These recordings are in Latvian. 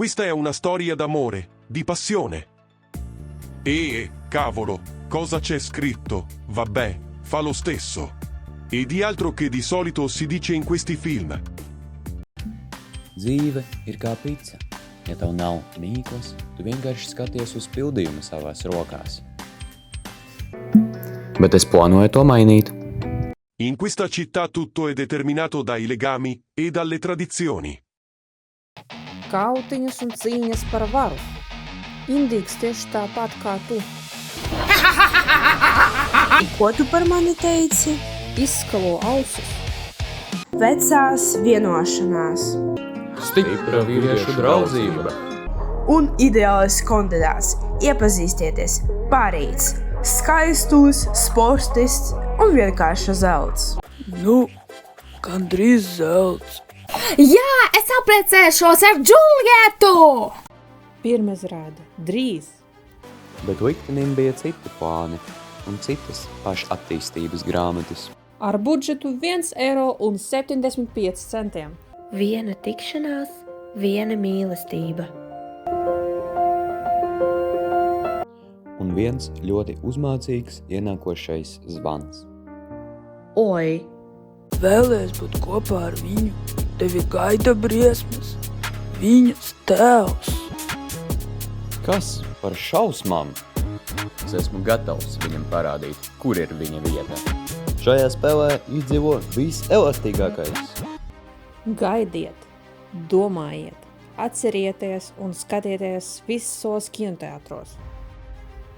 Questa è una storia d'amore, di passione. Cavolo, cosa c'è scritto? Vabbè, fa lo stesso. E di altro che di solito si dice in questi film. Dzīve ir kā pica. Ja tev nav mīklas, tu vienkārši skaties uz pildījumu savās rokās. Bet es plānoju to mainīt. In questa città tutto è determinato dai legami e dalle tradizioni. Kautiņas un cīņas par varu. Indīgs tieši tāpat kā tu. Ko tu par mani teici? Izskalo ausis. Vecās vienošanās. Stipra vīriešu draudzība. Un ideāls kandidāts. Iepazīstieties. Parīts. Skaistulis, sportists un vienkārši zelts. Nu, gandrīz zelts. Jā, es apprecēšos ar Džulietu! Pirmizrāde. Drīz. Bet liktenim bija citi plāni un citas pašattīstības grāmatas. Ar budžetu 1,75 eiro. Viena tikšanās, viena mīlestība. Un viens ļoti uzmācīgs ienākošais zvans. Oi! Vēlies būt kopā ar viņu. Tevi gaida briesmas. Viņas tēvs. Kas par šausmām? Es esmu gatavs viņam parādīt, kur ir viņa vieta. Šajā spēlē izdzīvo viselastīgākais. Gaidiet, domājiet, atcerieties un skatieties visos kinoteātros.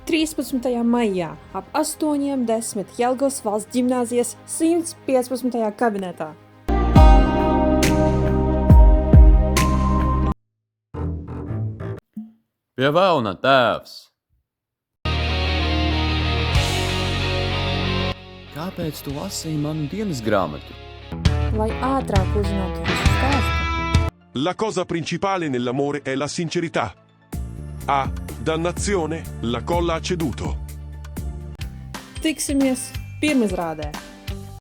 13. maijā ap 8:10 Jelgavas valsts ģimnāzijas 115. kabinetā. Pie velna, tēvs! Kāpēc tu lasīji manu dienas grāmatu? Lai ātrāk uzzinātu visu stāstu. La cosa principale nell'amore è la sincerità. Dannazione, la colla ha ceduto. Tiksimies pirmizrādē!